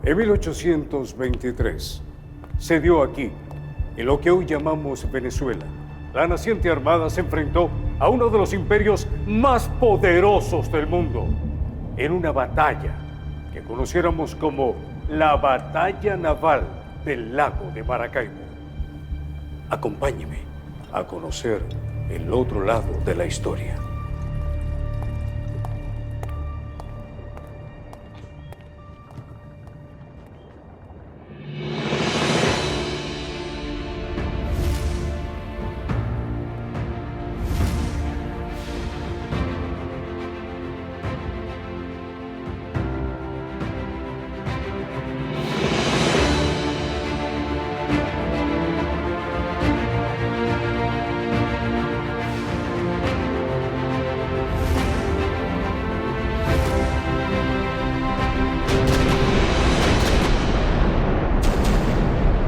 En 1823 se dio aquí, en lo que hoy llamamos Venezuela, la naciente armada se enfrentó a uno de los imperios más poderosos del mundo en una batalla que conociéramos como la Batalla Naval del Lago de Maracaibo. Acompáñeme a conocer el otro lado de la historia.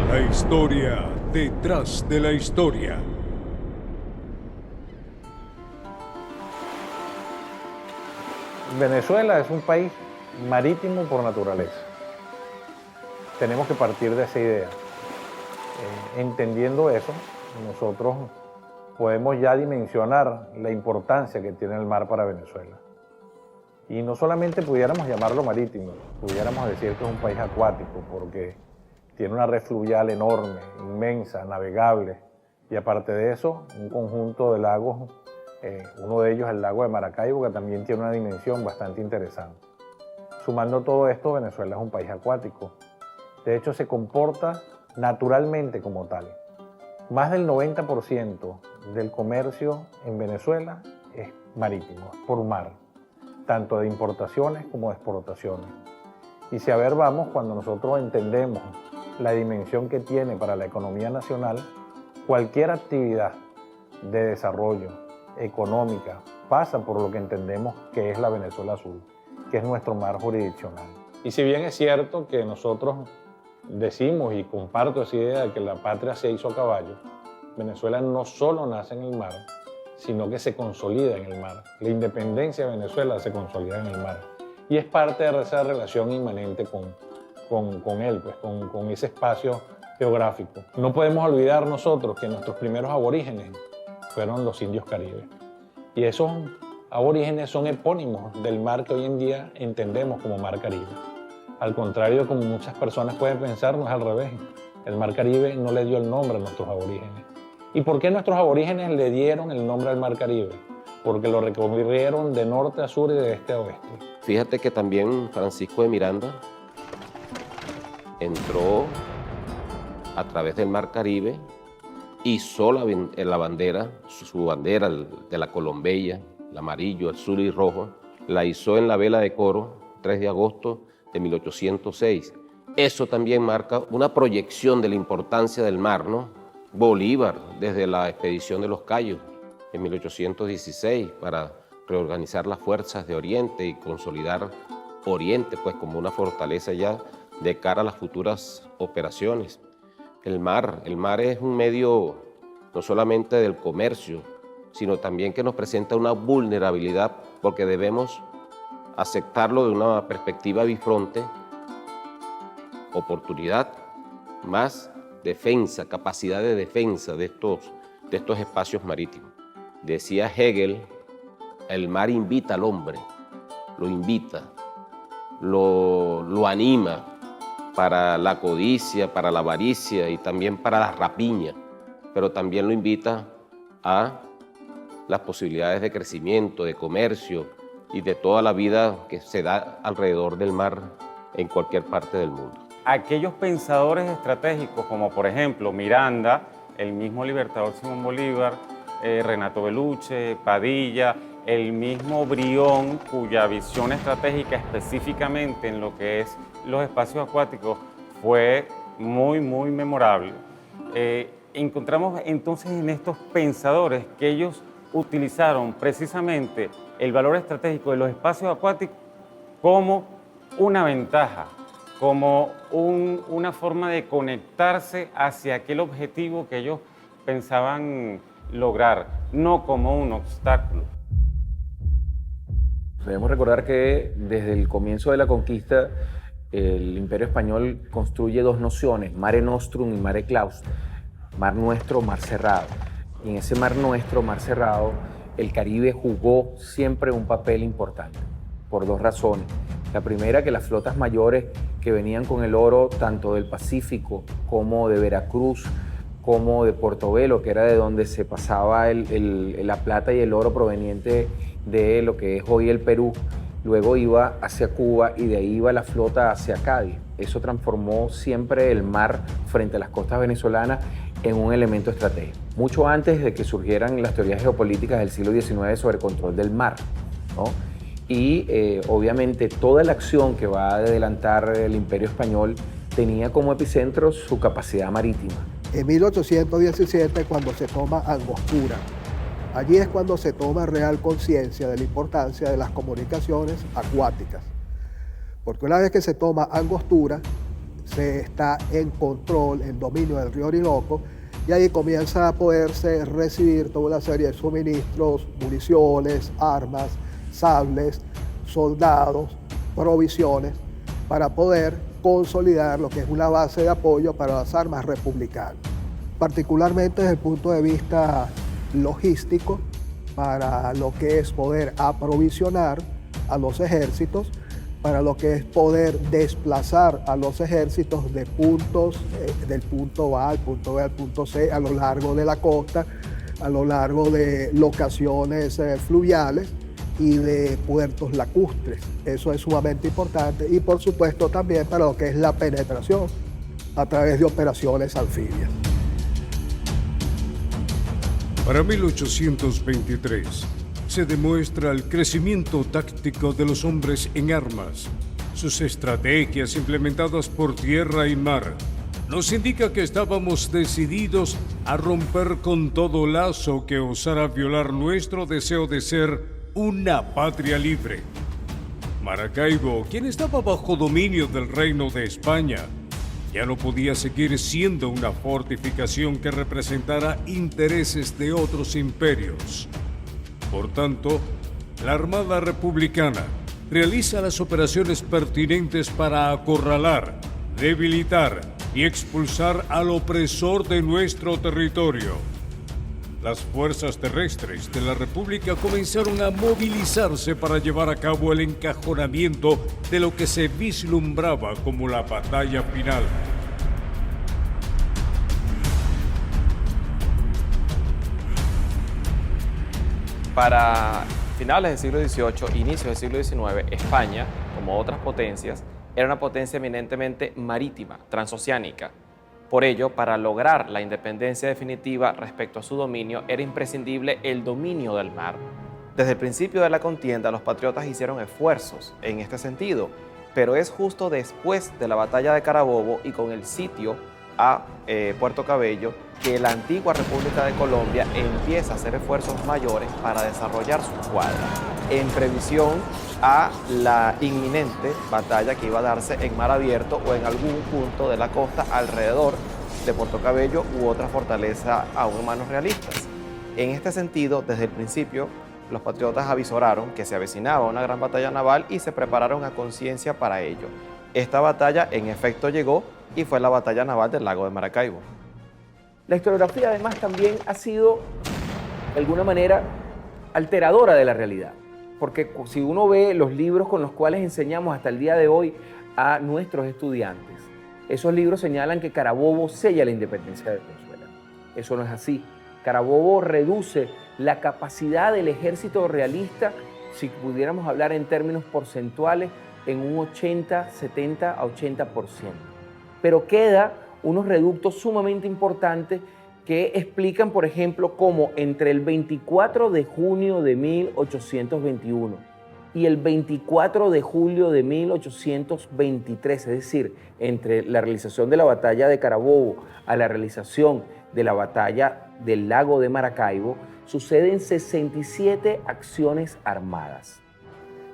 La historia detrás de la historia. Venezuela es un país marítimo por naturaleza. Tenemos que partir de esa idea. Entendiendo eso, nosotros podemos ya dimensionar la importancia que tiene el mar para Venezuela. Y no solamente pudiéramos llamarlo marítimo, pudiéramos decir que es un país acuático, porque tiene una red fluvial enorme, inmensa, navegable, y aparte de eso, un conjunto de lagos, uno de ellos el lago de Maracaibo, que también tiene una dimensión bastante interesante. Sumando todo esto, Venezuela es un país acuático. De hecho, se comporta naturalmente como tal. Más del 90% del comercio en Venezuela es marítimo, es por mar, tanto de importaciones como de exportaciones. Y si a ver vamos, cuando nosotros entendemos la dimensión que tiene para la economía nacional, cualquier actividad de desarrollo económica pasa por lo que entendemos que es la Venezuela Azul, que es nuestro mar jurisdiccional. Y si bien es cierto que nosotros decimos, y comparto esa idea de que la patria se hizo a caballo, Venezuela no solo nace en el mar, sino que se consolida en el mar. La independencia de Venezuela se consolida en el mar. Y es parte de esa relación inmanente con él, pues, con ese espacio geográfico. No podemos olvidar nosotros que nuestros primeros aborígenes fueron los indios caribes. Y esos aborígenes son epónimos del mar que hoy en día entendemos como Mar Caribe. Al contrario, como muchas personas pueden pensar, no es al revés. El Mar Caribe no le dio el nombre a nuestros aborígenes. ¿Y por qué nuestros aborígenes le dieron el nombre al Mar Caribe? Porque lo recorrieron de norte a sur y de este a oeste. Fíjate que también Francisco de Miranda entró a través del Mar Caribe, hizo la bandera, su bandera de la Colombella, el amarillo, azul y rojo, la hizo en la vela de Coro, 3 de agosto de 1806. Eso también marca una proyección de la importancia del mar, ¿no? Bolívar, desde la expedición de los Cayos en 1816, para reorganizar las fuerzas de Oriente y consolidar Oriente, pues, como una fortaleza ya de cara a las futuras operaciones. El mar es un medio no solamente del comercio, sino también que nos presenta una vulnerabilidad, porque debemos aceptarlo de una perspectiva bifronte: oportunidad más defensa, capacidad de defensa de estos espacios marítimos. Decía Hegel, el mar invita al hombre, lo invita, lo anima para la codicia, para la avaricia y también para la rapiña, pero también lo invita a las posibilidades de crecimiento, de comercio y de toda la vida que se da alrededor del mar en cualquier parte del mundo. Aquellos pensadores estratégicos como por ejemplo Miranda, el mismo libertador Simón Bolívar, Renato Belluche, Padilla, el mismo Brión, cuya visión estratégica específicamente en lo que es los espacios acuáticos fue muy memorable. Encontramos entonces en estos pensadores que ellos utilizaron precisamente el valor estratégico de los espacios acuáticos como una ventaja, como una forma de conectarse hacia aquel objetivo que ellos pensaban lograr, no como un obstáculo. Debemos recordar que desde el comienzo de la conquista el Imperio Español construye dos nociones, Mare Nostrum y Mare Claustrum, mar nuestro, mar cerrado. Y en ese mar nuestro, mar cerrado, el Caribe jugó siempre un papel importante, por dos razones. La primera, que las flotas mayores que venían con el oro, tanto del Pacífico como de Veracruz, como de Portobelo, que era de donde se pasaba la plata y el oro proveniente de lo que es hoy el Perú, luego iba hacia Cuba y de ahí iba la flota hacia Cádiz. Eso transformó siempre el mar frente a las costas venezolanas en un elemento estratégico. Mucho antes de que surgieran las teorías geopolíticas del siglo XIX sobre el control del mar, ¿no? Y obviamente toda la acción que va a adelantar el Imperio Español tenía como epicentro su capacidad marítima. En 1817, cuando se toma Angostura, allí es cuando se toma real conciencia de la importancia de las comunicaciones acuáticas. Porque una vez que se toma Angostura, se está en control, en dominio del río Orinoco, y ahí comienza a poderse recibir toda una serie de suministros, municiones, armas, sables, soldados, provisiones, para poder consolidar lo que es una base de apoyo para las armas republicanas. Particularmente desde el punto de vista logístico, para lo que es poder aprovisionar a los ejércitos, para lo que es poder desplazar a los ejércitos de puntos, del punto A al punto B al punto C, a lo largo de la costa, a lo largo de locaciones fluviales y de puertos lacustres. Eso es sumamente importante y por supuesto también para lo que es la penetración a través de operaciones anfibias. Para 1823 se demuestra el crecimiento táctico de los hombres en armas. Sus estrategias implementadas por tierra y mar nos indica que estábamos decididos a romper con todo lazo que osara violar nuestro deseo de ser una patria libre. Maracaibo, quien estaba bajo dominio del Reino de España, ya no podía seguir siendo una fortificación que representara intereses de otros imperios. Por tanto, la Armada Republicana realiza las operaciones pertinentes para acorralar, debilitar y expulsar al opresor de nuestro territorio. Las fuerzas terrestres de la República comenzaron a movilizarse para llevar a cabo el encajonamiento de lo que se vislumbraba como la batalla final. Para finales del siglo XVIII, inicios del siglo XIX, España, como otras potencias, era una potencia eminentemente marítima, transoceánica. Por ello, para lograr la independencia definitiva respecto a su dominio, era imprescindible el dominio del mar. Desde el principio de la contienda, los patriotas hicieron esfuerzos en este sentido, pero es justo después de la batalla de Carabobo y con el sitio a Puerto Cabello que la antigua República de Colombia empieza a hacer esfuerzos mayores para desarrollar su escuadra, en previsión a la inminente batalla que iba a darse en mar abierto o en algún punto de la costa alrededor de Puerto Cabello u otra fortaleza aún en manos realistas. En este sentido, desde el principio, los patriotas avisoraron que se avecinaba una gran batalla naval y se prepararon a conciencia para ello. Esta batalla en efecto llegó y fue la batalla naval del lago de Maracaibo. La historiografía además también ha sido, de alguna manera, alteradora de la realidad. Porque si uno ve los libros con los cuales enseñamos hasta el día de hoy a nuestros estudiantes, esos libros señalan que Carabobo sella la independencia de Venezuela. Eso no es así. Carabobo reduce la capacidad del ejército realista, si pudiéramos hablar en términos porcentuales, en un 80, 70 a 80%. Pero queda unos reductos sumamente importantes que explican, por ejemplo, cómo entre el 24 de junio de 1821 y el 24 de julio de 1823, es decir, entre la realización de la batalla de Carabobo a la realización de la batalla del lago de Maracaibo, suceden 67 acciones armadas.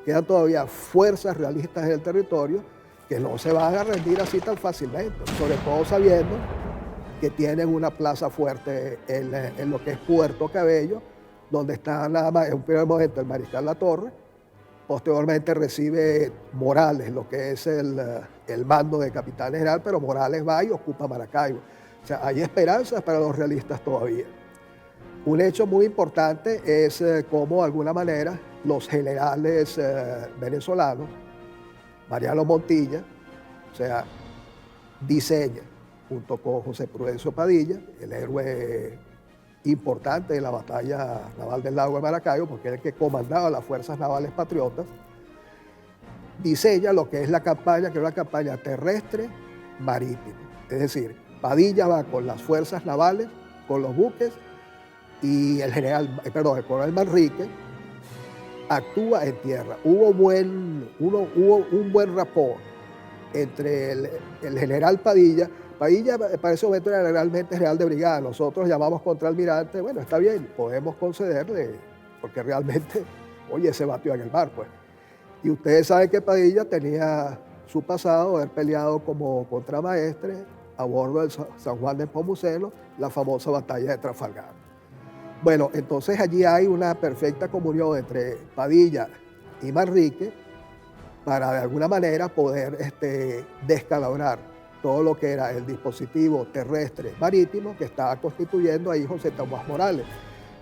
Quedan todavía fuerzas realistas en el territorio que no se van a rendir así tan fácilmente, sobre todo sabiendo que tienen una plaza fuerte en lo que es Puerto Cabello, donde está nada más en un primer momento el mariscal Latorre Posteriormente recibe Morales, lo que es el mando de capitán general, pero Morales va y ocupa Maracaibo. O sea, hay esperanzas para los realistas todavía. Un hecho muy importante es cómo, de alguna manera, los generales venezolanos, Mariano Montilla, o sea, diseña, junto con José Prudencio Padilla, el héroe importante de la batalla naval del lago de Maracaibo, porque era el que comandaba las fuerzas navales patriotas, diseña lo que es la campaña, que es una campaña terrestre marítima. Es decir, Padilla va con las fuerzas navales, con los buques, y el coronel Manrique actúa en tierra. Hubo un buen rapport entre el general Padilla. Padilla para ese momento era realmente general de brigada. Nosotros llamamos contraalmirante. Bueno, está bien, podemos concederle, porque realmente, oye, se batió en el mar, pues. Y ustedes saben que Padilla tenía su pasado de haber peleado como contramaestre a bordo del San Juan de Nepomuceno, la famosa batalla de Trafalgar. Bueno, entonces allí hay una perfecta comunión entre Padilla y Manrique para de alguna manera poder descalabrar todo lo que era el dispositivo terrestre marítimo que estaba constituyendo ahí José Tomás Morales.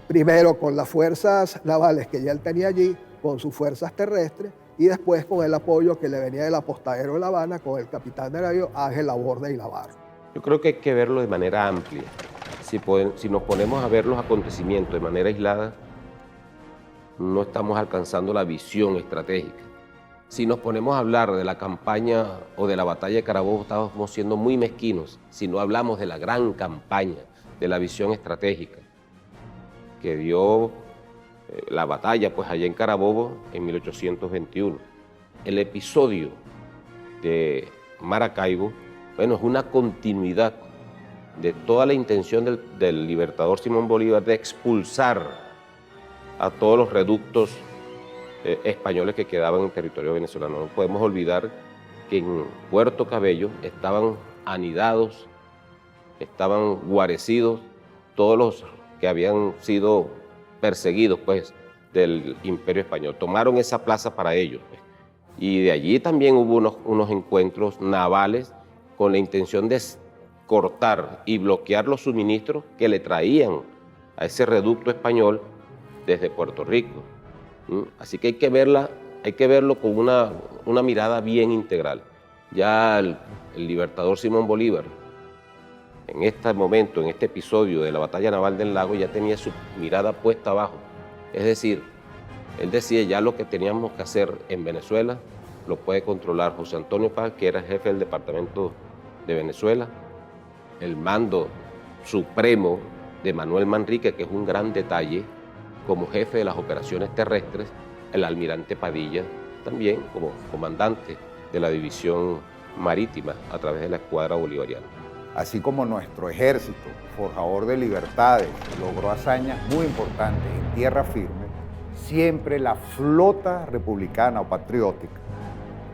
Primero con las fuerzas navales que ya él tenía allí, con sus fuerzas terrestres, y después con el apoyo que le venía del apostadero de La Habana con el capitán de navío Ángel Laborde y Navarro. Yo creo que hay que verlo de manera amplia. Si nos ponemos a ver los acontecimientos de manera aislada, no estamos alcanzando la visión estratégica. Si nos ponemos a hablar de la campaña o de la batalla de Carabobo, estamos siendo muy mezquinos si no hablamos de la gran campaña, de la visión estratégica que dio la batalla pues allá en Carabobo en 1821. El episodio de Maracaibo, bueno, es una continuidad de toda la intención del libertador Simón Bolívar de expulsar a todos los reductos españoles que quedaban en territorio venezolano. No podemos olvidar que en Puerto Cabello estaban anidados, estaban guarecidos todos los que habían sido perseguidos pues, del Imperio Español. Tomaron esa plaza para ellos. Pues. Y de allí también hubo unos encuentros navales con la intención de cortar y bloquear los suministros que le traían a ese reducto español desde Puerto Rico. Así que hay que verlo con una mirada bien integral. Ya el libertador Simón Bolívar, en este momento, en este episodio de la batalla naval del lago, ya tenía su mirada puesta abajo. Es decir, él decía ya lo que teníamos que hacer en Venezuela lo puede controlar José Antonio Paz, que era el jefe del departamento de Venezuela, el mando supremo de Manuel Manrique, que es un gran detalle, como jefe de las operaciones terrestres, el almirante Padilla, también como comandante de la división marítima a través de la escuadra bolivariana. Así como nuestro ejército, forjador de libertades, logró hazañas muy importantes en tierra firme, siempre la flota republicana o patriótica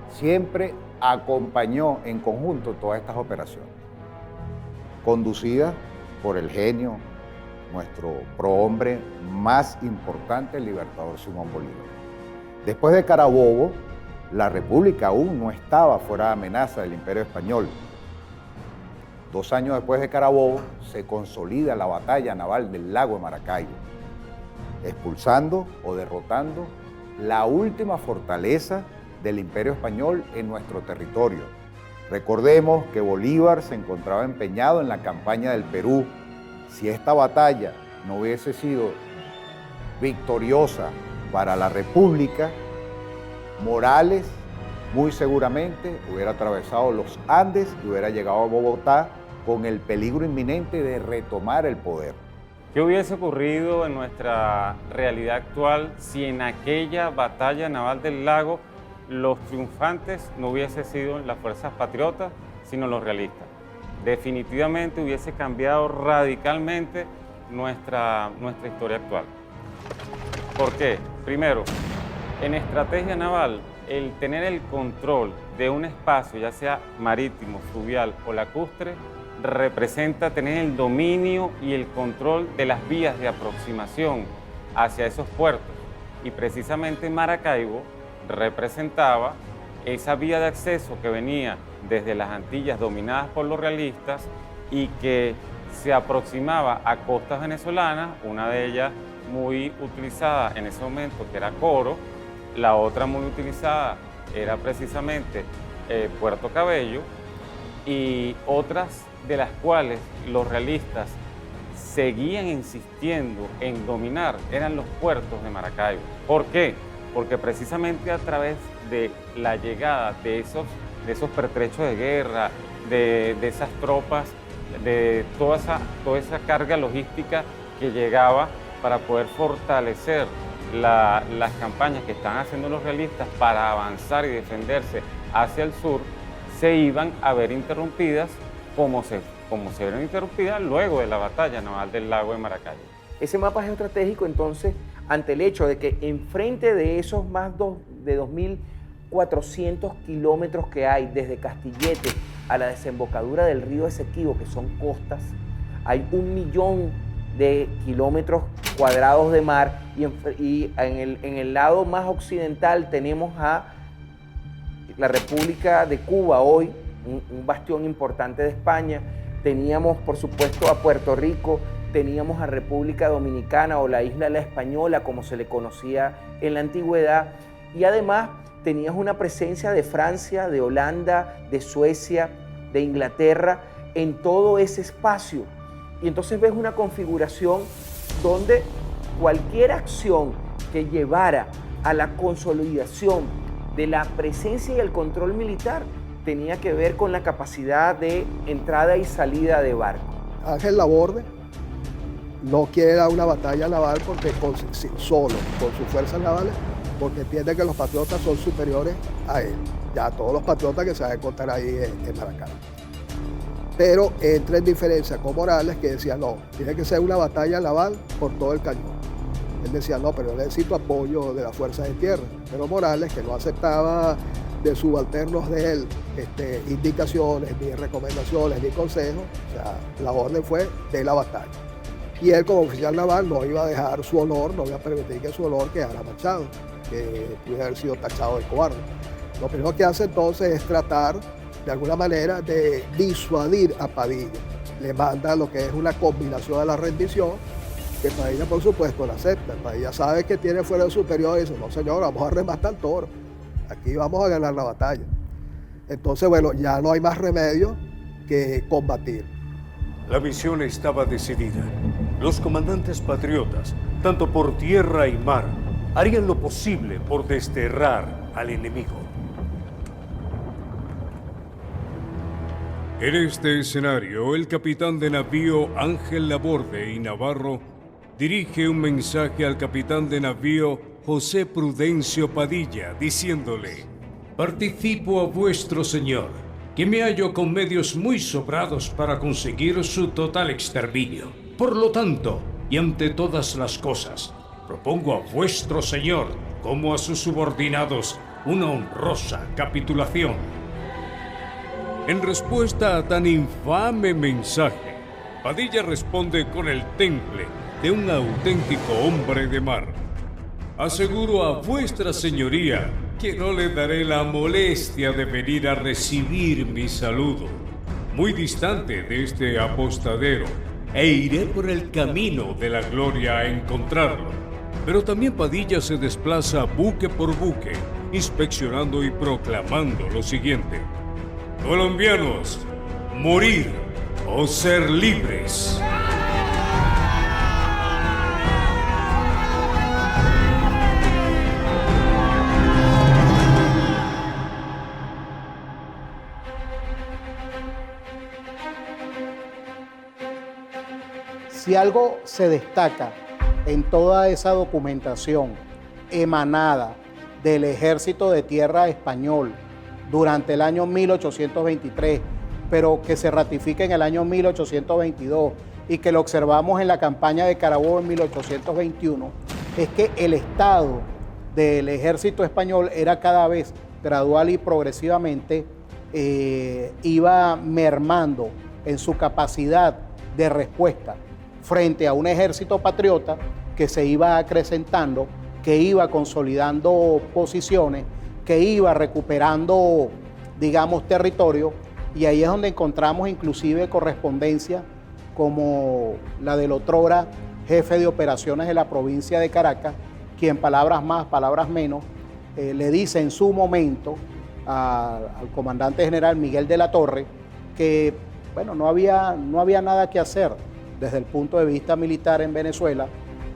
siempre acompañó en conjunto todas estas operaciones, conducidas por el genio, nuestro prohombre más importante, el libertador Simón Bolívar. Después de Carabobo, la República aún no estaba fuera de amenaza del Imperio Español. 2 años después de Carabobo, se consolida la batalla naval del lago de Maracaibo, expulsando o derrotando la última fortaleza del Imperio Español en nuestro territorio. Recordemos que Bolívar se encontraba empeñado en la campaña del Perú. Si esta batalla no hubiese sido victoriosa para la República, Morales muy seguramente hubiera atravesado los Andes y hubiera llegado a Bogotá con el peligro inminente de retomar el poder. ¿Qué hubiese ocurrido en nuestra realidad actual si en aquella batalla naval del lago los triunfantes no hubiesen sido las fuerzas patriotas, sino los realistas? Definitivamente hubiese cambiado radicalmente nuestra historia actual. ¿Por qué? Primero, en estrategia naval, el tener el control de un espacio, ya sea marítimo, fluvial o lacustre, representa tener el dominio y el control de las vías de aproximación hacia esos puertos. Y precisamente Maracaibo representaba esa vía de acceso que venía desde las Antillas dominadas por los realistas y que se aproximaba a costas venezolanas, una de ellas muy utilizada en ese momento, que era Coro, la otra muy utilizada era precisamente Puerto Cabello, y otras de las cuales los realistas seguían insistiendo en dominar eran los puertos de Maracaibo. ¿Por qué? Porque precisamente a través de la llegada de esos pertrechos de guerra, de esas tropas, de toda esa carga logística que llegaba para poder fortalecer las campañas que están haciendo los realistas para avanzar y defenderse hacia el sur, se iban a ver interrumpidas como se vieron interrumpidas luego de la batalla naval del lago de Maracaibo. Ese mapa geoestratégico, entonces, ante el hecho de que enfrente de esos más de 2.400 kilómetros que hay desde Castillete a la desembocadura del río Esequibo, que son costas, hay 1 millón de kilómetros cuadrados de mar, y en el lado más occidental tenemos a la República de Cuba hoy, un bastión importante de España. Teníamos, por supuesto, a Puerto Rico, teníamos a República Dominicana o la Isla La Española, como se le conocía en la antigüedad, y además tenías una presencia de Francia, de Holanda, de Suecia, de Inglaterra, en todo ese espacio. Y entonces ves una configuración donde cualquier acción que llevara a la consolidación de la presencia y el control militar tenía que ver con la capacidad de entrada y salida de barcos. Ángel Laborde no quiere dar una batalla naval solo, con sus fuerzas navales, porque entiende que los patriotas son superiores a él, ya todos los patriotas que se van a encontrar ahí en Maracaibo. Pero entra en diferencia con Morales, que decía, no, tiene que ser una batalla naval por todo el cañón. Él decía, no, pero yo necesito apoyo de las fuerzas de tierra. Pero Morales, que no aceptaba de subalternos de él indicaciones, ni recomendaciones, ni consejos, o sea, la orden fue de la batalla. Y él, como oficial naval, no iba a dejar su honor, no iba a permitir que su honor quedara manchado, que pudiera haber sido tachado de cobarde. Lo primero que hace entonces es tratar, de alguna manera, de disuadir a Padilla. Le manda lo que es una combinación de la rendición, que Padilla, por supuesto, la acepta. Padilla sabe que tiene fuerza superior y dice, no, señor, vamos a rematar el toro. Aquí vamos a ganar la batalla. Entonces, bueno, ya no hay más remedio que combatir. La misión estaba decidida. Los comandantes patriotas, tanto por tierra y mar, harían lo posible por desterrar al enemigo. En este escenario, el capitán de navío Ángel Laborde y Navarro dirige un mensaje al capitán de navío José Prudencio Padilla, diciéndole: participo a vuestro señor, que me hallo con medios muy sobrados para conseguir su total exterminio. Por lo tanto, y ante todas las cosas, propongo a vuestro señor, como a sus subordinados, una honrosa capitulación. En respuesta a tan infame mensaje, Padilla responde con el temple de un auténtico hombre de mar. Aseguro a vuestra señoría que no le daré la molestia de venir a recibir mi saludo, muy distante de este apostadero, e iré por el camino de la gloria a encontrarlo. Pero también Padilla se desplaza buque por buque, inspeccionando y proclamando lo siguiente: colombianos, morir o ser libres. Si algo se destaca en toda esa documentación emanada del Ejército de Tierra español durante el año 1823, pero que se ratifica en el año 1822 y que lo observamos en la campaña de Carabobo en 1821, es que el estado del Ejército español era cada vez gradual y progresivamente iba mermando en su capacidad de respuesta frente a un ejército patriota que se iba acrecentando que iba consolidando posiciones, que iba recuperando, digamos, territorio, y ahí es donde encontramos inclusive correspondencia como la del otrora jefe de operaciones de la provincia de Caracas, quien palabras más, palabras menos, le dice en su momento al comandante general Miguel de la Torre que, bueno, no había nada que hacer desde el punto de vista militar en Venezuela,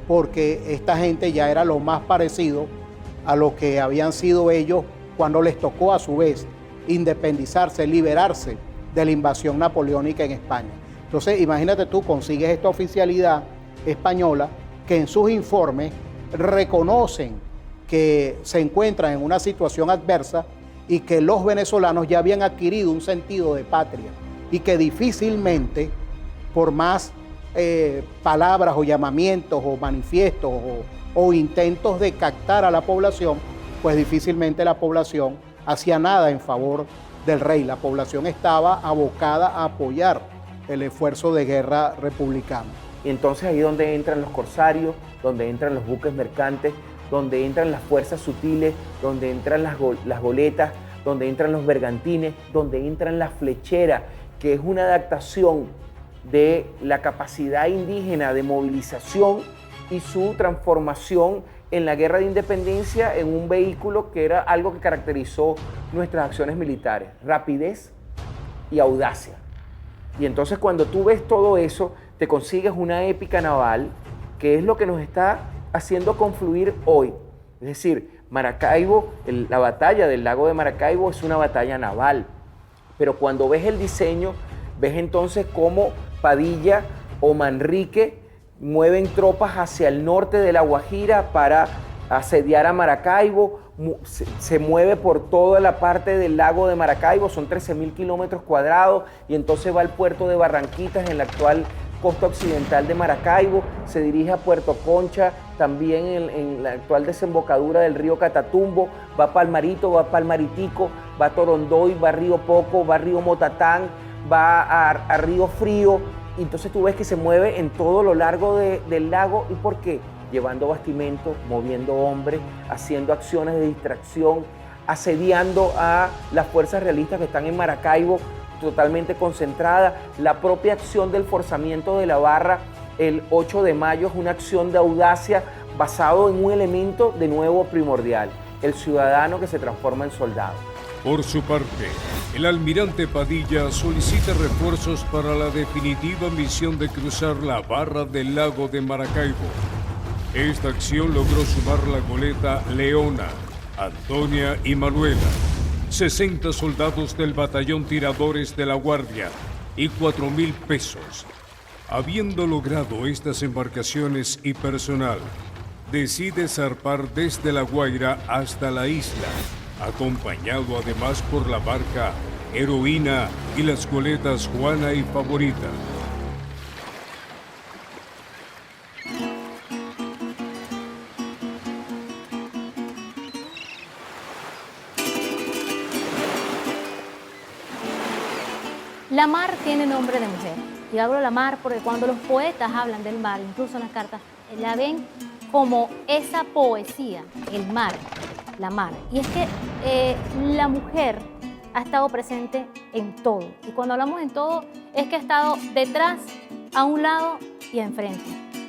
porque esta gente ya era lo más parecido a lo que habían sido ellos cuando les tocó a su vez independizarse, liberarse de la invasión napoleónica en España. Entonces, imagínate tú, consigues esta oficialidad española que en sus informes reconocen que se encuentran en una situación adversa y que los venezolanos ya habían adquirido un sentido de patria y que difícilmente, por más palabras o llamamientos o manifiestos o intentos de captar a la población, pues difícilmente la población hacía nada en favor del rey. La población estaba abocada a apoyar el esfuerzo de guerra republicano. Y entonces ahí es donde entran los corsarios, donde entran los buques mercantes, donde entran las fuerzas sutiles, donde entran las goletas, donde entran los bergantines, donde entran las flecheras, que es una adaptación de la capacidad indígena de movilización y su transformación en la guerra de independencia en un vehículo que era algo que caracterizó nuestras acciones militares: rapidez y audacia. Y entonces cuando tú ves todo eso, te consigues una épica naval, que es lo que nos está haciendo confluir hoy. Es decir, Maracaibo, la batalla del lago de Maracaibo es una batalla naval, pero cuando ves el diseño, ves entonces cómo Padilla o Manrique mueven tropas hacia el norte de La Guajira para asediar a Maracaibo, se mueve por toda la parte del lago de Maracaibo, son 13.000 kilómetros cuadrados, y entonces va al puerto de Barranquitas en la actual costa occidental de Maracaibo, se dirige a Puerto Concha, también en la actual desembocadura del río Catatumbo, va a Palmarito, va a Palmaritico, va a Torondoy, va a Río Poco, va a Río Motatán, va a Río Frío, y entonces tú ves que se mueve en todo lo largo del lago. ¿Y por qué? Llevando bastimento, moviendo hombres, haciendo acciones de distracción, asediando a las fuerzas realistas que están en Maracaibo, totalmente concentradas. La propia acción del forzamiento de la barra el 8 de mayo es una acción de audacia basado en un elemento de nuevo primordial: el ciudadano que se transforma en soldado. Por su parte, el almirante Padilla solicita refuerzos para la definitiva misión de cruzar la barra del lago de Maracaibo. Esta acción logró sumar la goleta Leona, Antonia y Manuela, 60 soldados del batallón Tiradores de la Guardia y 4.000 pesos. Habiendo logrado estas embarcaciones y personal, decide zarpar desde La Guaira hasta la isla, acompañado además por la barca Heroína y las goletas Juana y Favorita. La mar tiene nombre de mujer. Yo hablo de la mar porque cuando los poetas hablan del mar, incluso en las cartas, la ven como esa poesía, el mar, la mar. Y es que la mujer ha estado presente en todo. Y cuando hablamos en todo, es que ha estado detrás, a un lado y enfrente.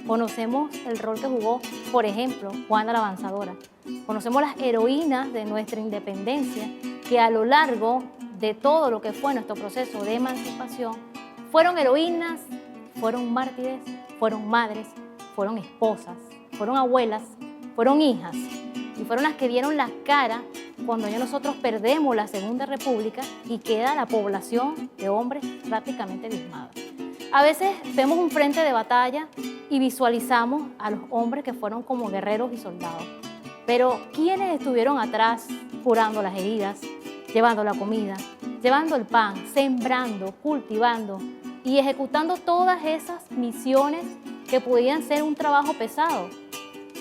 Conocemos el rol que jugó, por ejemplo, Juana la Avanzadora. Conocemos las heroínas de nuestra independencia, que a lo largo de todo lo que fue nuestro proceso de emancipación, fueron heroínas, fueron mártires, fueron madres, fueron esposas, fueron abuelas, fueron hijas, y fueron las que dieron la cara cuando ya nosotros perdemos la Segunda República y queda la población de hombres prácticamente diezmada. A veces vemos un frente de batalla y visualizamos a los hombres que fueron como guerreros y soldados, pero ¿quiénes estuvieron atrás curando las heridas, llevando la comida, llevando el pan, sembrando, cultivando y ejecutando todas esas misiones que podían ser un trabajo pesado?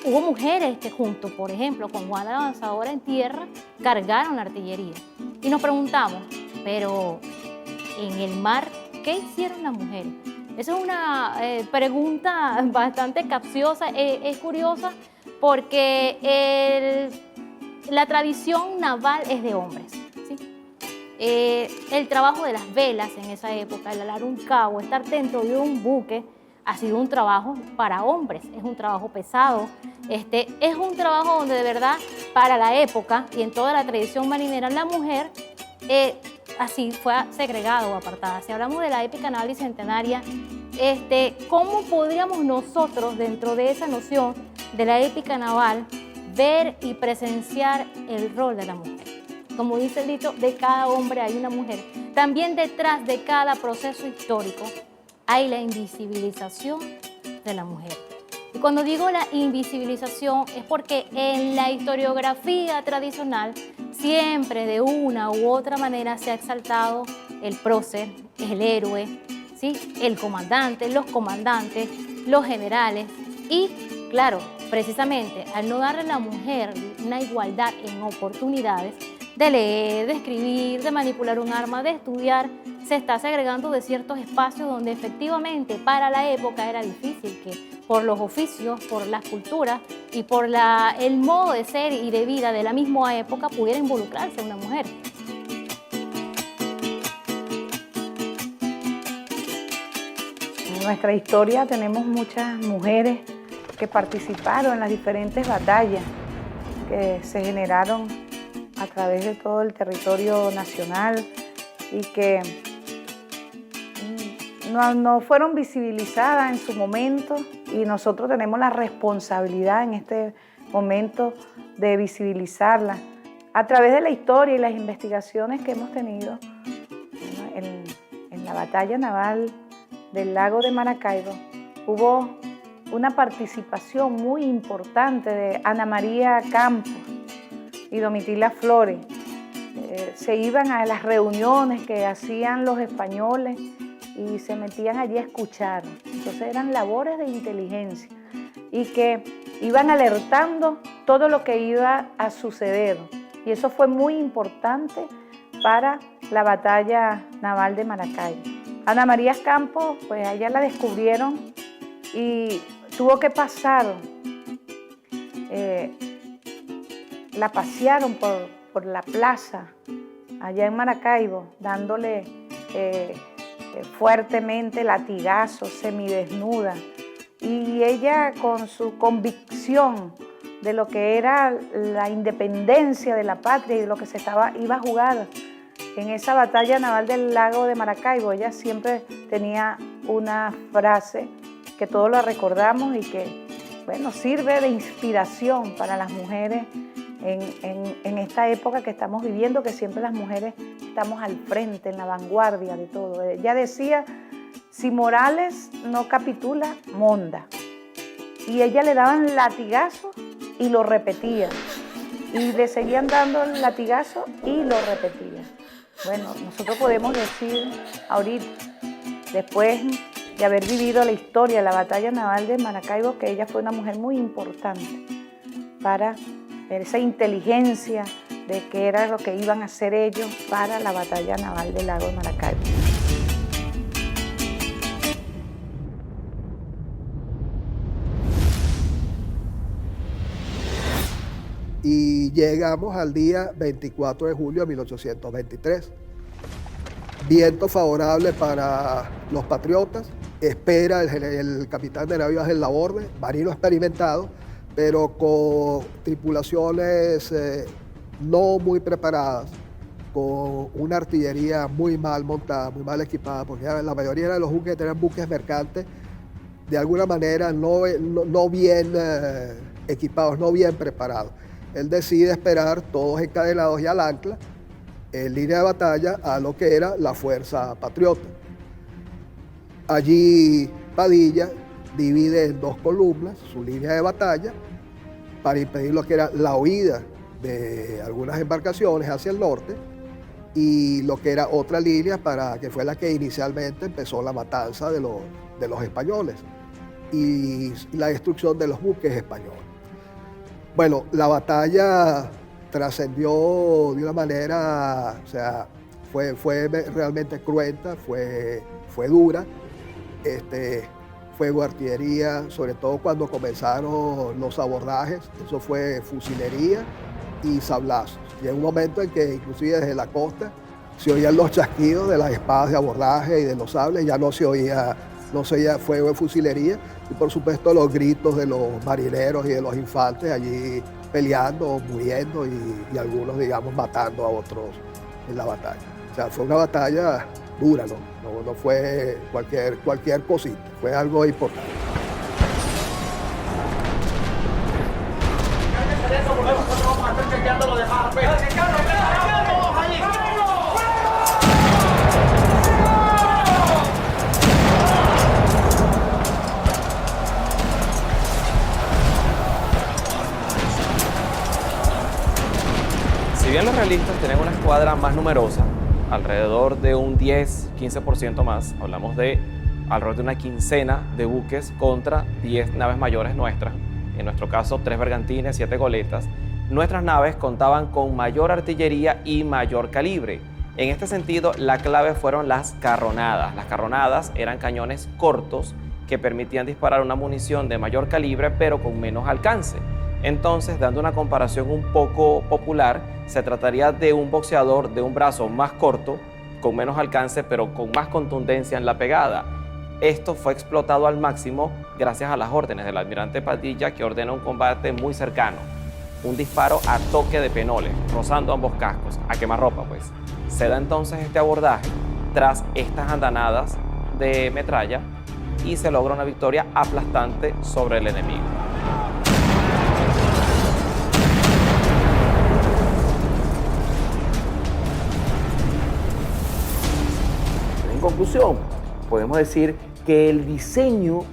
Hubo mujeres que junto, por ejemplo, con Juana la Avanzadora en tierra, cargaron la artillería. Y nos preguntamos, pero en el mar, ¿qué hicieron las mujeres? Esa es una pregunta bastante capciosa, es curiosa, porque la tradición naval es de hombres. ¿Sí? El trabajo de las velas en esa época, el alar un cabo, estar dentro de un buque, ha sido un trabajo para hombres, es un trabajo pesado, es un trabajo donde de verdad para la época y en toda la tradición marinera la mujer así fue segregada o apartada. Si hablamos de la épica naval bicentenaria, ¿cómo podríamos nosotros dentro de esa noción de la épica naval ver y presenciar el rol de la mujer? Como dice el dicho, de cada hombre hay una mujer. También detrás de cada proceso histórico hay la invisibilización de la mujer. Y cuando digo la invisibilización es porque en la historiografía tradicional siempre de una u otra manera se ha exaltado el prócer, el héroe, ¿sí? El comandante, los comandantes, los generales y, claro, precisamente al no darle a la mujer una igualdad en oportunidades de leer, de escribir, de manipular un arma, de estudiar, se está segregando de ciertos espacios donde efectivamente para la época era difícil que por los oficios, por las culturas y por el modo de ser y de vida de la misma época pudiera involucrarse una mujer. En nuestra historia tenemos muchas mujeres que participaron en las diferentes batallas que se generaron a través de todo el territorio nacional y que no fueron visibilizadas en su momento, y nosotros tenemos la responsabilidad en este momento de visibilizarlas a través de la historia y las investigaciones que hemos tenido. En la batalla naval del lago de Maracaibo hubo una participación muy importante de Ana María Campos y Domitila Flores. Se iban a las reuniones que hacían los españoles y se metían allí a escuchar. Entonces eran labores de inteligencia y que iban alertando todo lo que iba a suceder. Y eso fue muy importante para la batalla naval de Maracaibo. Ana María Campos, pues a ella la descubrieron y tuvo que pasar, la pasearon por la plaza allá en Maracaibo, dándole fuertemente latigazos, semidesnuda. Y ella, con su convicción de lo que era la independencia de la patria y de lo que iba a jugar en esa batalla naval del lago de Maracaibo, ella siempre tenía una frase que todos la recordamos y que, bueno, sirve de inspiración para las mujeres en esta época que estamos viviendo, que siempre las mujeres estamos al frente, en la vanguardia de todo. Ella decía, si Morales no capitula, monda. Y ella le daban latigazos y lo repetía. Y le seguían dando el latigazo y lo repetía. Bueno, nosotros podemos decir ahorita, después de haber vivido la historia, la batalla naval de Maracaibo, que ella fue una mujer muy importante para esa inteligencia de qué era lo que iban a hacer ellos para la batalla naval del lago de Maracaibo. Y llegamos al día 24 de julio de 1823. Viento favorable para los patriotas, espera el capitán de navío Ángel Laborde, marino experimentado, pero con tripulaciones no muy preparadas, con una artillería muy mal montada, muy mal equipada, porque la mayoría de los buques tenían buques mercantes, de alguna manera no bien equipados, no bien preparados. Él decide esperar todos encadenados y al ancla, en línea de batalla, a lo que era la fuerza patriota. Allí Padilla divide en dos columnas su línea de batalla para impedir lo que era la huida de algunas embarcaciones hacia el norte y lo que era otra línea que fue la que inicialmente empezó la matanza de los españoles y la destrucción de los buques españoles. Bueno, la batalla trascendió de una manera, o sea, fue realmente cruenta, fue dura. fuego de artillería, sobre todo cuando comenzaron los abordajes, eso fue fusilería y sablazos. Y en un momento en que inclusive desde la costa se oían los chasquidos de las espadas de abordaje y de los sables, ya no se oía fuego de fusilería y por supuesto los gritos de los marineros y de los infantes allí peleando, muriendo y algunos, digamos, matando a otros en la batalla. O sea, fue una batalla dura, no fue cualquier cosita, fue algo importante. Si bien los realistas tienen una escuadra más numerosa, alrededor de un 10-15% más, hablamos de alrededor de una quincena de buques contra 10 naves mayores nuestras, en nuestro caso 3 bergantines, 7 goletas, nuestras naves contaban con mayor artillería y mayor calibre. En este sentido, la clave fueron las carronadas. Las carronadas eran cañones cortos que permitían disparar una munición de mayor calibre pero con menos alcance. Entonces, dando una comparación un poco popular, se trataría de un boxeador de un brazo más corto, con menos alcance, pero con más contundencia en la pegada. Esto fue explotado al máximo gracias a las órdenes del almirante Padilla, que ordena un combate muy cercano. Un disparo a toque de penoles, rozando ambos cascos, a quemarropa pues. Se da entonces este abordaje tras estas andanadas de metralla y se logra una victoria aplastante sobre el enemigo. En conclusión, podemos decir que el diseño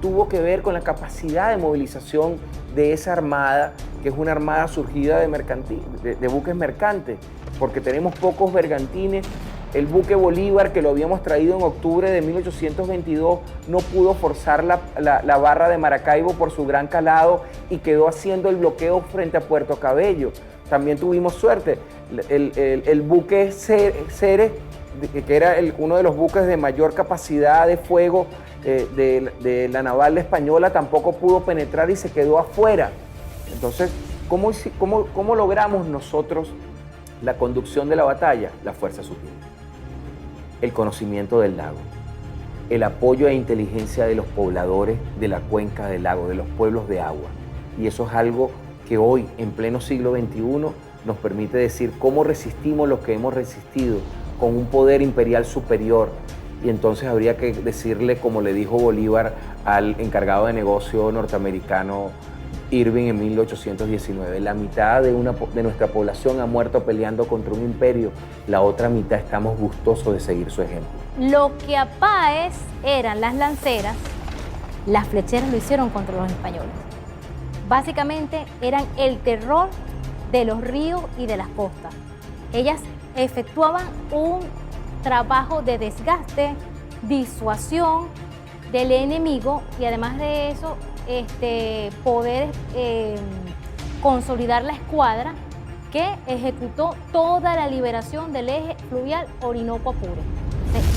tuvo que ver con la capacidad de movilización de esa armada, que es una armada surgida de buques mercantes, porque tenemos pocos bergantines. El buque Bolívar, que lo habíamos traído en octubre de 1822, no pudo forzar la barra de Maracaibo por su gran calado y quedó haciendo el bloqueo frente a Puerto Cabello. También tuvimos suerte. El buque Ceres, que era uno de los buques de mayor capacidad de fuego de la naval española, tampoco pudo penetrar y se quedó afuera. Entonces, ¿cómo logramos nosotros la conducción de la batalla? La fuerza sutil, el conocimiento del lago, el apoyo e inteligencia de los pobladores de la cuenca del lago, de los pueblos de agua. Y eso es algo que hoy, en pleno siglo XXI, nos permite decir cómo resistimos lo que hemos resistido con un poder imperial superior. Y entonces habría que decirle, como le dijo Bolívar al encargado de negocio norteamericano Irving en 1819, la mitad de nuestra población ha muerto peleando contra un imperio, la otra mitad estamos gustosos de seguir su ejemplo. Lo que a Páez eran las lanceras, las flecheras lo hicieron contra los españoles. Básicamente eran el terror de los ríos y de las costas. Ellas efectuaban un trabajo de desgaste, disuasión del enemigo y además de eso, poder consolidar la escuadra que ejecutó toda la liberación del eje fluvial Orinoco-Apure.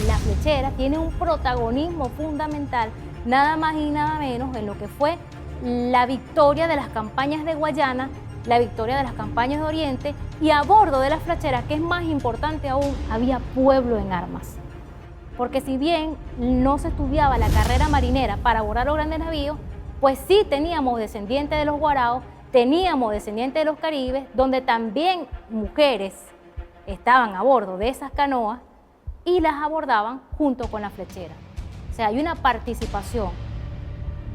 La flechera tiene un protagonismo fundamental, nada más y nada menos, en lo que fue la victoria de las campañas de Guayana, la victoria de las campañas de Oriente, y a bordo de las flecheras, que es más importante aún, había pueblo en armas. Porque si bien no se estudiaba la carrera marinera para abordar los grandes navíos, pues sí teníamos descendientes de los guaraos, teníamos descendientes de los caribes, donde también mujeres estaban a bordo de esas canoas y las abordaban junto con la flechera. O sea, hay una participación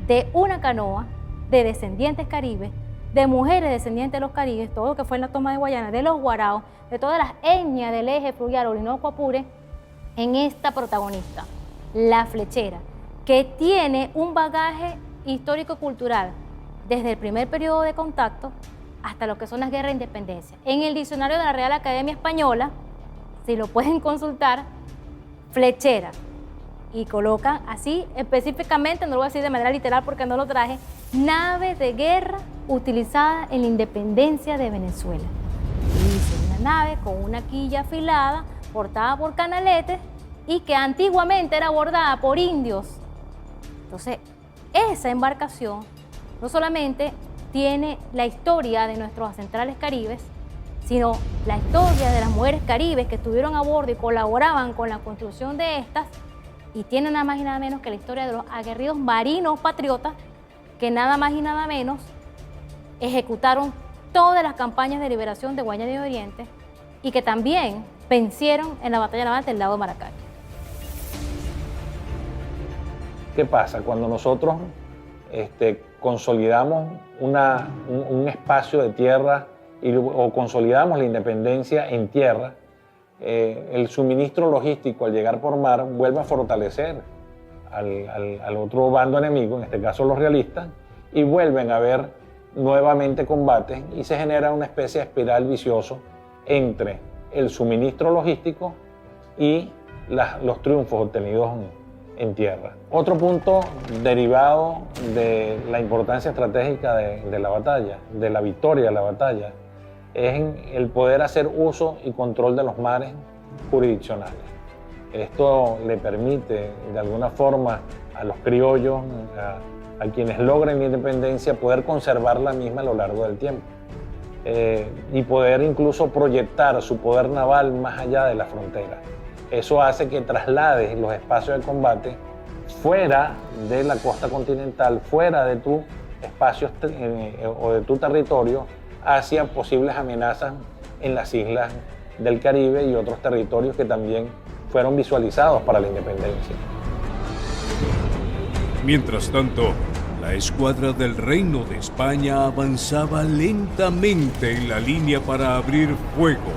de una canoa de descendientes caribes, de mujeres descendientes de los caribes, todo lo que fue en la toma de Guayana, de los guaraos, de todas las etnias del eje fluvial Orinoco-Apure, en esta protagonista, la flechera, que tiene un bagaje histórico-cultural desde el primer periodo de contacto hasta lo que son las guerras de independencia. En el diccionario de la Real Academia Española, si lo pueden consultar, flechera, y colocan así específicamente, no lo voy a decir de manera literal porque no lo traje, nave de guerra utilizada en la independencia de Venezuela. Y dice una nave con una quilla afilada, portada por canaletes, y que antiguamente era abordada por indios. Entonces, esa embarcación no solamente tiene la historia de nuestros ancestrales caribes, sino la historia de las mujeres caribes que estuvieron a bordo y colaboraban con la construcción de estas, y tiene nada más y nada menos que la historia de los aguerridos marinos patriotas que nada más y nada menos ejecutaron todas las campañas de liberación de Guayana y Oriente y que también vencieron en la batalla naval del lago de Maracay. ¿Qué pasa? Cuando nosotros consolidamos un espacio de tierra o consolidamos la independencia en tierra, el suministro logístico al llegar por mar vuelve a fortalecer al otro bando enemigo, en este caso los realistas, y vuelven a haber nuevamente combates y se genera una especie de espiral vicioso entre el suministro logístico y los triunfos obtenidos en tierra. Otro punto derivado de la importancia estratégica de la batalla, de la victoria de la batalla, es el poder hacer uso y control de los mares jurisdiccionales. Esto le permite de alguna forma a los criollos, a quienes logren la independencia, poder conservar la misma a lo largo del tiempo y poder incluso proyectar su poder naval más allá de la frontera. Eso hace que traslades los espacios de combate fuera de la costa continental, fuera de tu espacio o de tu territorio, hacia posibles amenazas en las islas del Caribe y otros territorios que también fueron visualizados para la independencia. Mientras tanto, la escuadra del Reino de España avanzaba lentamente en la línea para abrir fuego,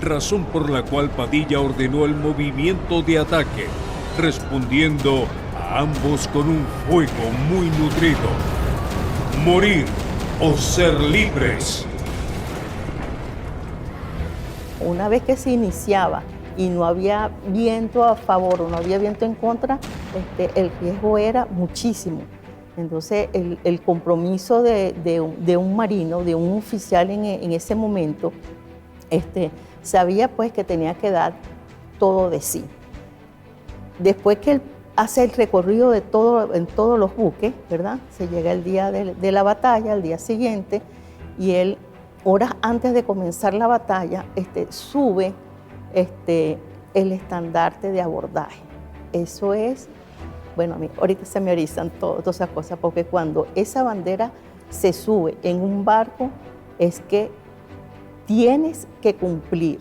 razón por la cual Padilla ordenó el movimiento de ataque, respondiendo a ambos con un fuego muy nutrido. Morir o ser libres. Una vez que se iniciaba y no había viento a favor o no había viento en contra, el riesgo era muchísimo. Entonces el compromiso de un marino, de un oficial en ese momento, sabía pues que tenía que dar todo de sí. Después que él hace el recorrido en todos los buques, ¿verdad? Se llega el día de la batalla, al día siguiente, y él, horas antes de comenzar la batalla, sube el estandarte de abordaje. Eso es, bueno, a mí ahorita se me erizan todas esas cosas, porque cuando esa bandera se sube en un barco, es que tienes que cumplir,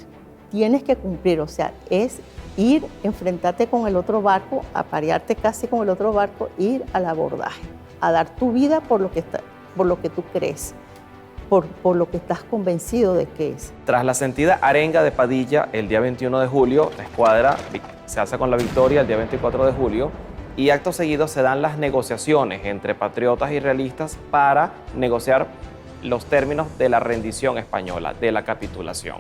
o sea, es ir, enfrentarte con el otro barco, aparearte casi con el otro barco, ir al abordaje, a dar tu vida por lo que tú crees, por lo que estás convencido de que es. Tras la sentida arenga de Padilla el día 21 de julio, la escuadra se alza con la victoria el día 24 de julio y acto seguido se dan las negociaciones entre patriotas y realistas para negociar los términos de la rendición española, de la capitulación.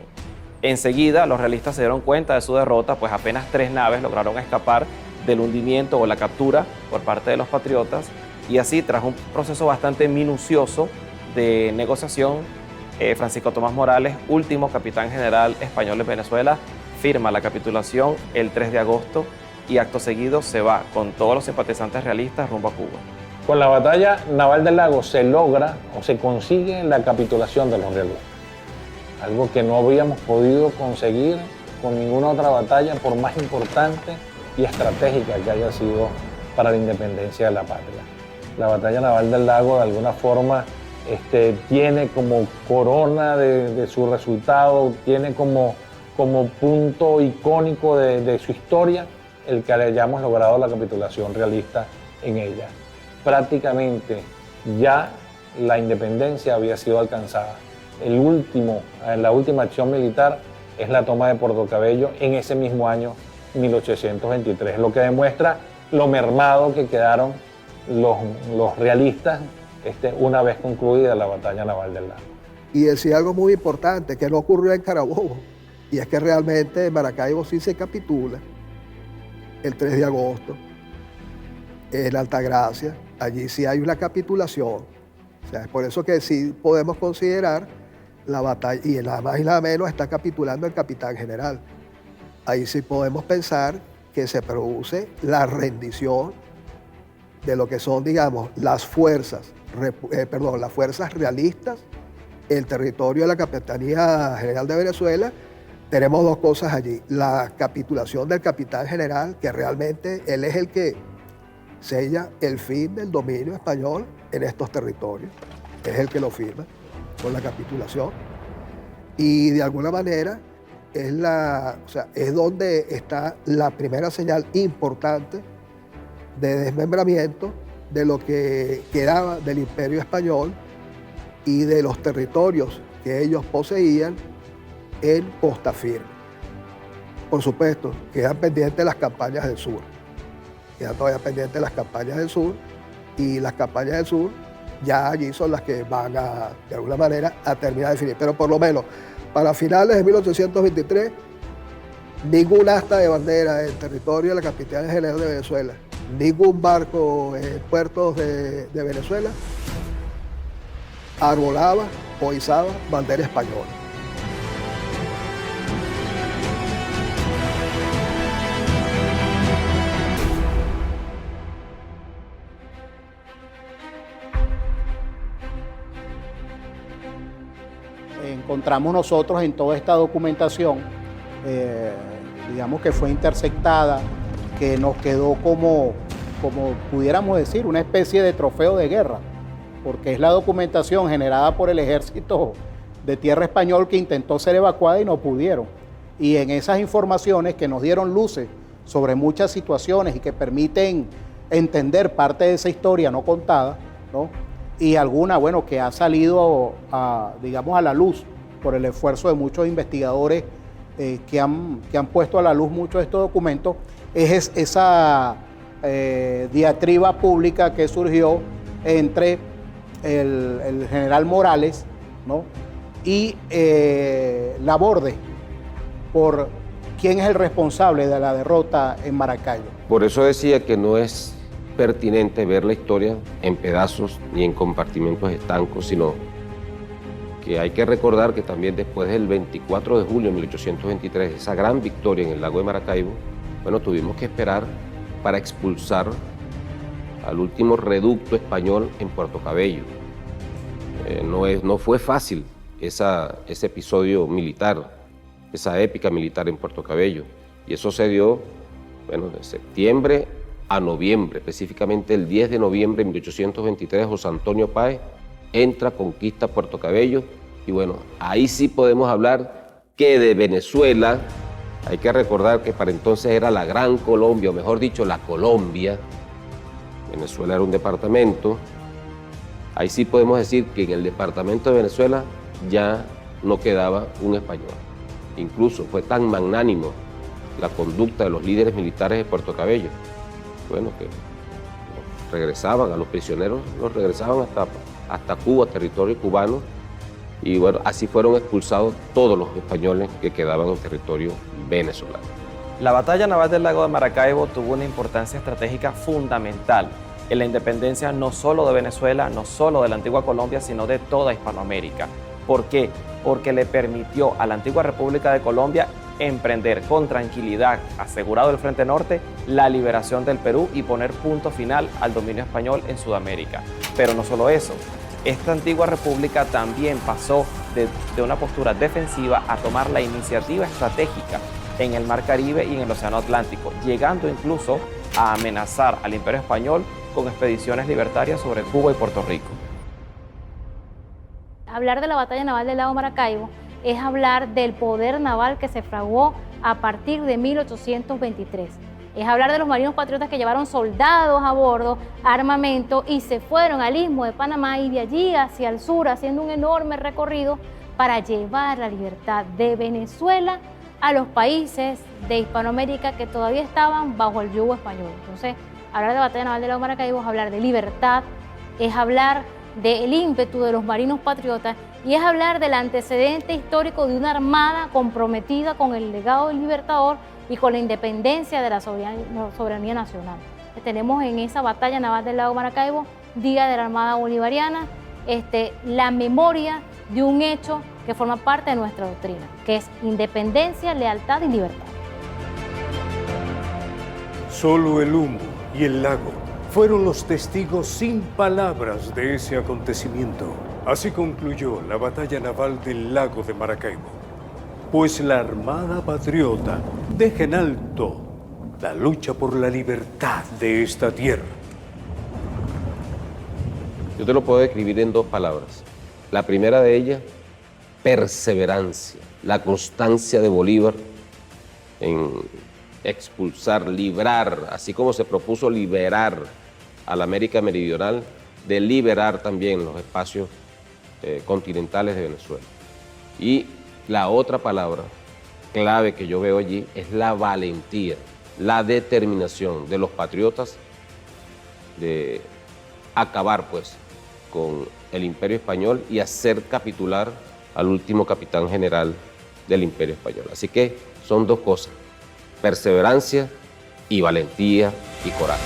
Enseguida los realistas se dieron cuenta de su derrota, pues apenas 3 naves lograron escapar del hundimiento o la captura por parte de los patriotas, y así, tras un proceso bastante minucioso de negociación, Francisco Tomás Morales, último capitán general español en Venezuela, firma la capitulación el 3 de agosto y acto seguido se va con todos los simpatizantes realistas rumbo a Cuba. Con la batalla naval del lago se logra o se consigue la capitulación de los realistas, algo que no habíamos podido conseguir con ninguna otra batalla, por más importante y estratégica que haya sido para la independencia de la patria. La batalla naval del lago, de alguna forma, tiene como corona de su resultado, tiene como punto icónico de su historia el que hayamos logrado la capitulación realista en ella. Prácticamente ya la independencia había sido alcanzada. La última acción militar es la toma de Puerto Cabello en ese mismo año 1823, lo que demuestra lo mermado que quedaron los realistas una vez concluida la batalla naval del lago. Y decía algo muy importante que no ocurrió en Carabobo, y es que realmente Maracaibo sí se capitula el 3 de agosto, en Altagracia, allí sí hay una capitulación. O sea, es por eso que sí podemos considerar la batalla, y nada más y nada menos está capitulando el capitán general. Ahí sí podemos pensar que se produce la rendición de lo que son, digamos, las fuerzas realistas, el territorio de la Capitanía General de Venezuela. Tenemos dos cosas allí: la capitulación del capitán general, que realmente él es el que sella el fin del dominio español en estos territorios, es el que lo firma con la capitulación, y de alguna manera es donde está la primera señal importante de desmembramiento de lo que quedaba del Imperio Español y de los territorios que ellos poseían en Costa Firme. Por supuesto, quedan pendientes las campañas del sur. Quedan todavía pendientes las campañas del sur, y las campañas del sur ya allí son las que van a, de alguna manera, a terminar de definir. Pero por lo menos, para finales de 1823, ningún asta de bandera en territorio de la Capitanía General de Venezuela, ningún barco en puertos de Venezuela arbolaba o izaba bandera española. Encontramos nosotros en toda esta documentación, digamos que fue interceptada, que nos quedó como pudiéramos decir, una especie de trofeo de guerra, porque es la documentación generada por el ejército de tierra español que intentó ser evacuada y no pudieron. Y en esas informaciones que nos dieron luces sobre muchas situaciones y que permiten entender parte de esa historia no contada, ¿no? Y alguna, bueno, que ha salido digamos, a la luz por el esfuerzo de muchos investigadores que han puesto a la luz muchos de estos documentos, es esa diatriba pública que surgió entre el general Morales, ¿no? y Laborde por quién es el responsable de la derrota en Maracaibo. Por eso decía que no es pertinente ver la historia en pedazos ni en compartimentos estancos, sino que hay que recordar que también después del 24 de julio de 1823, esa gran victoria en el lago de Maracaibo, bueno, tuvimos que esperar para expulsar al último reducto español en Puerto Cabello. No fue fácil ese episodio militar, esa épica militar en Puerto Cabello, y eso se dio, bueno, de septiembre a noviembre, específicamente el 10 de noviembre de 1823, José Antonio Páez entra, conquista Puerto Cabello, y bueno, ahí sí podemos hablar que de Venezuela, hay que recordar que para entonces era la Gran Colombia, o mejor dicho, la Colombia. Venezuela era un departamento. Ahí sí podemos decir que en el departamento de Venezuela ya no quedaba un español. Incluso fue tan magnánimo la conducta de los líderes militares de Puerto Cabello, bueno, que regresaban a los prisioneros, los regresaban hasta Cuba, territorio cubano, y bueno, así fueron expulsados todos los españoles que quedaban en territorio venezolano. La batalla naval del lago de Maracaibo tuvo una importancia estratégica fundamental en la independencia no solo de Venezuela, no solo de la antigua Colombia, sino de toda Hispanoamérica. ¿Por qué? Porque le permitió a la antigua República de Colombia emprender con tranquilidad, asegurado el Frente Norte, la liberación del Perú y poner punto final al dominio español en Sudamérica. Pero no solo eso, esta antigua república también pasó de una postura defensiva a tomar la iniciativa estratégica en el Mar Caribe y en el Océano Atlántico, llegando incluso a amenazar al Imperio Español con expediciones libertarias sobre Cuba y Puerto Rico. Hablar de la batalla naval del lago Maracaibo es hablar del poder naval que se fraguó a partir de 1823. Es hablar de los marinos patriotas que llevaron soldados a bordo, armamento, y se fueron al Istmo de Panamá y de allí hacia el sur, haciendo un enorme recorrido para llevar la libertad de Venezuela a los países de Hispanoamérica que todavía estaban bajo el yugo español. Entonces, hablar de batalla naval del lago Maracaibo es hablar de libertad, es hablar del ímpetu de los marinos patriotas y es hablar del antecedente histórico de una armada comprometida con el legado del Libertador y con la independencia de la soberanía nacional. Tenemos en esa batalla naval del lago Maracaibo, Día de la Armada Bolivariana, la memoria de un hecho que forma parte de nuestra doctrina, que es independencia, lealtad y libertad. Solo el humo y el lago fueron los testigos sin palabras de ese acontecimiento. Así concluyó la batalla naval del lago de Maracaibo. Pues la Armada Patriota deja en alto la lucha por la libertad de esta tierra. Yo te lo puedo describir en 2 palabras. La primera de ellas, perseverancia, la constancia de Bolívar en expulsar, librar, así como se propuso liberar a la América Meridional, de liberar también los espacios continentales de Venezuela. Y la otra palabra clave que yo veo allí es la valentía, la determinación de los patriotas de acabar pues con el Imperio Español y hacer capitular al último capitán general del Imperio Español. Así que son 2 cosas, perseverancia y valentía y coraje.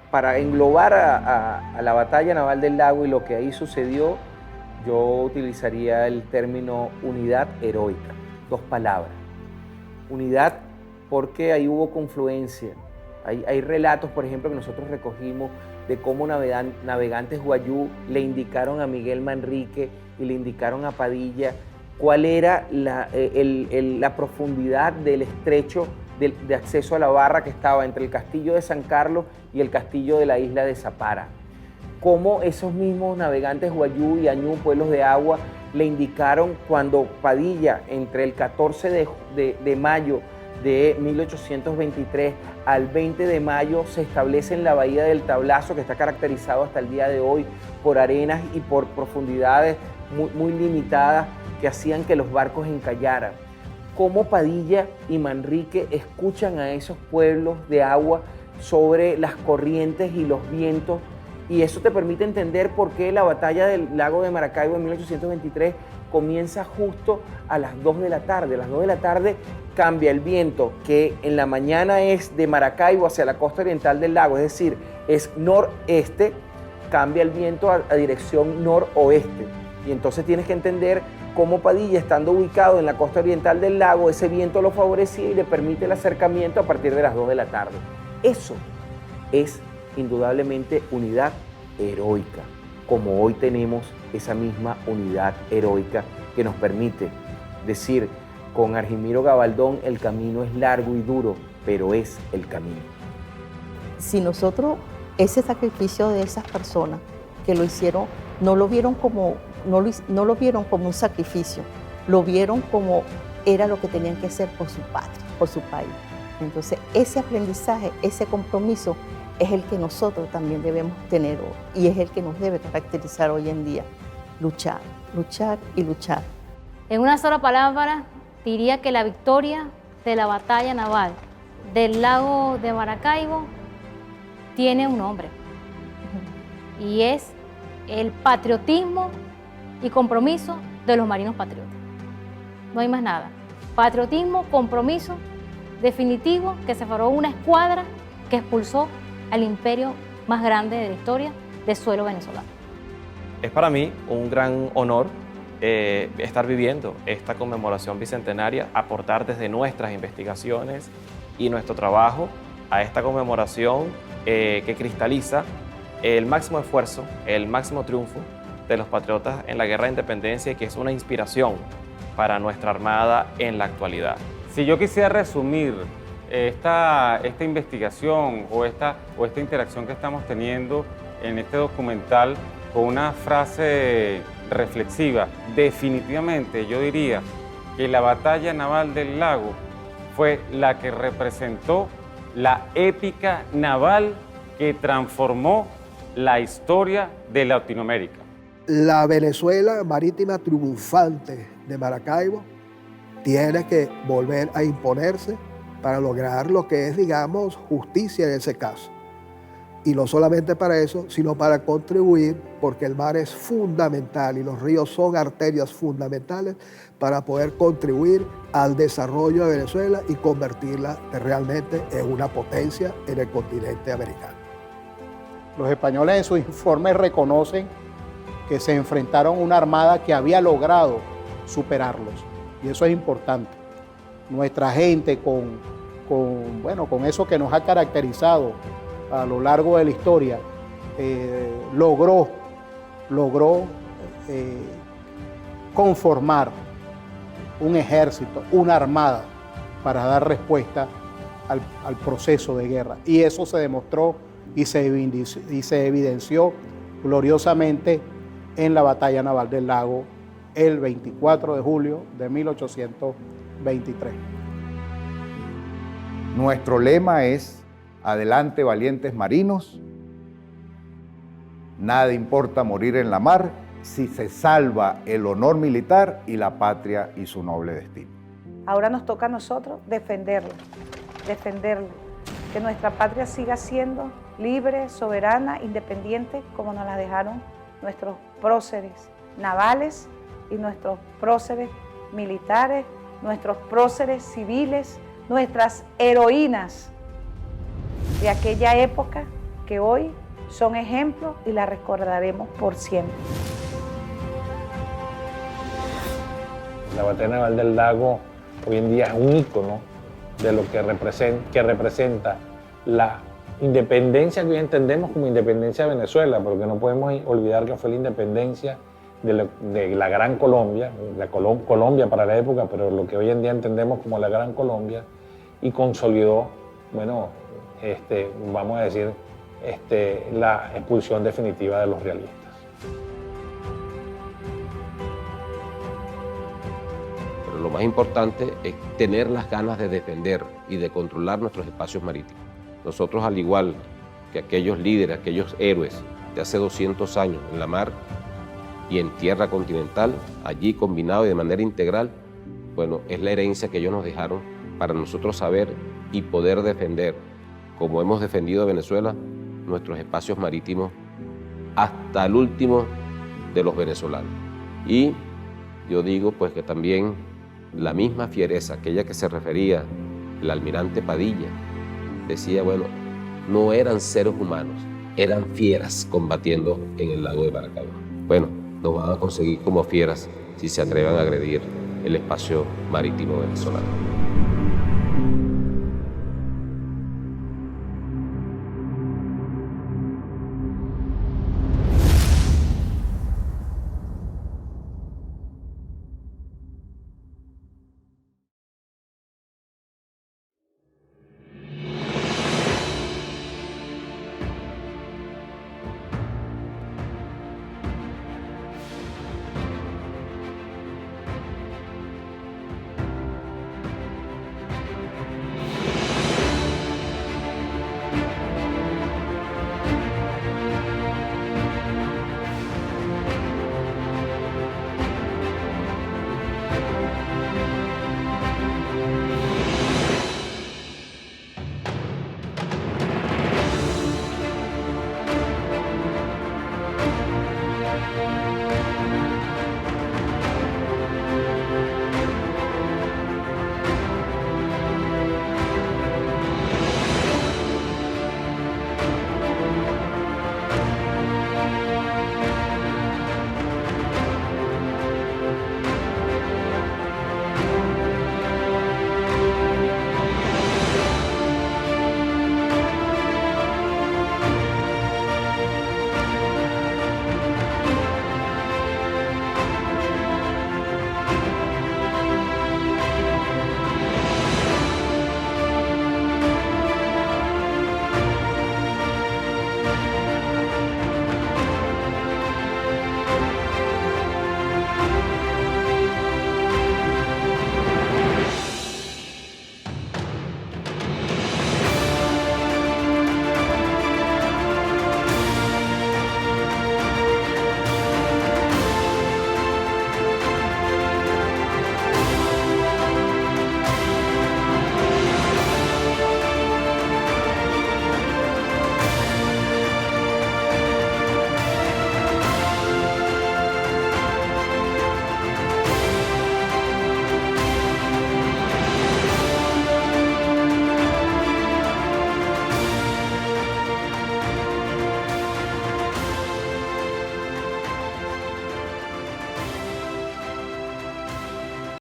Para englobar a la batalla naval del lago y lo que ahí sucedió, yo utilizaría el término unidad heroica, 2 palabras. Unidad porque ahí hubo confluencia. Hay relatos, por ejemplo, que nosotros recogimos de cómo navegantes guayú le indicaron a Miguel Manrique y le indicaron a Padilla cuál era la profundidad del estrecho de acceso a la barra que estaba entre el castillo de San Carlos y el castillo de la isla de Zapara. Cómo esos mismos navegantes guayú y añú, pueblos de agua, le indicaron cuando Padilla, entre el 14 de mayo de 1823 al 20 de mayo, se establece en la bahía del Tablazo, que está caracterizado hasta el día de hoy por arenas y por profundidades muy limitadas que hacían que los barcos encallaran. Cómo Padilla y Manrique escuchan a esos pueblos de agua sobre las corrientes y los vientos, y eso te permite entender por qué la batalla del lago de Maracaibo en 1823 comienza justo a las 2 de la tarde. A las 2 de la tarde cambia el viento, que en la mañana es de Maracaibo hacia la costa oriental del lago, es decir, es noreste, cambia el viento a dirección noroeste. Y entonces tienes que entender cómo Padilla, estando ubicado en la costa oriental del lago, ese viento lo favorecía y le permite el acercamiento a partir de las 2 de la tarde. Eso es indudablemente unidad heroica, como hoy tenemos esa misma unidad heroica que nos permite decir con Argimiro Gabaldón: el camino es largo y duro, pero es el camino. Si nosotros, ese sacrificio de esas personas que lo hicieron, no lo vieron como un sacrificio, lo vieron como era lo que tenían que hacer por su patria, por su país. Entonces, ese aprendizaje, ese compromiso es el que nosotros también debemos tener hoy y es el que nos debe caracterizar hoy en día. Luchar, luchar y luchar. En una sola palabra, diría que la victoria de la batalla naval del lago de Maracaibo tiene un nombre, y es el patriotismo y compromiso de los marinos patriotas. No hay más nada. Patriotismo, compromiso definitivo, que se formó una escuadra que expulsó al imperio más grande de la historia de suelo venezolano. Es para mí un gran honor estar viviendo esta conmemoración bicentenaria, aportar desde nuestras investigaciones y nuestro trabajo a esta conmemoración que cristaliza el máximo esfuerzo, el máximo triunfo de los patriotas en la Guerra de Independencia, y que es una inspiración para nuestra Armada en la actualidad. Si yo quisiera resumir esta investigación o esta interacción que estamos teniendo en este documental con una frase reflexiva, definitivamente yo diría que la batalla naval del lago fue la que representó la épica naval que transformó la historia de Latinoamérica. La Venezuela marítima triunfante de Maracaibo tiene que volver a imponerse para lograr lo que es, digamos, justicia en ese caso. Y no solamente para eso, sino para contribuir, porque el mar es fundamental y los ríos son arterias fundamentales para poder contribuir al desarrollo de Venezuela y convertirla realmente en una potencia en el continente americano. Los españoles en sus informes reconocen que se enfrentaron a una armada que había logrado superarlos, y eso es importante. nuestra gente, con eso que nos ha caracterizado a lo largo de la historia, logró conformar un ejército, una armada, para dar respuesta al proceso de guerra. Y eso se demostró y se evidenció gloriosamente en la Batalla Naval del Lago el 24 de julio de 1823. Nuestro lema es: adelante, valientes marinos, nada importa morir en la mar si se salva el honor militar y la patria y su noble destino. Ahora nos toca a nosotros defenderla, que nuestra patria siga siendo libre, soberana, independiente, como nos la dejaron nuestros próceres navales y nuestros próceres militares, nuestros próceres civiles, nuestras heroínas de aquella época que hoy son ejemplos y la recordaremos por siempre. La Batalla Naval del Lago hoy en día es un ícono de lo que representa la independencia que hoy entendemos como independencia de Venezuela, porque no podemos olvidar que fue la independencia de la Gran Colombia, Colombia para la época, pero lo que hoy en día entendemos como la Gran Colombia, y consolidó, vamos a decir, la expulsión definitiva de los realistas. Pero lo más importante es tener las ganas de defender y de controlar nuestros espacios marítimos. Nosotros, al igual que aquellos líderes, aquellos héroes de hace 200 años en la mar y en tierra continental, allí combinado y de manera integral, bueno, es la herencia que ellos nos dejaron para nosotros saber y poder defender, como hemos defendido a Venezuela, nuestros espacios marítimos hasta el último de los venezolanos. Y yo digo pues que también la misma fiereza, aquella que se refería el almirante Padilla, decía, bueno, no eran seres humanos, eran fieras combatiendo en el lago de Maracaibo. Bueno, nos van a conseguir como fieras si se atrevan a agredir el espacio marítimo venezolano.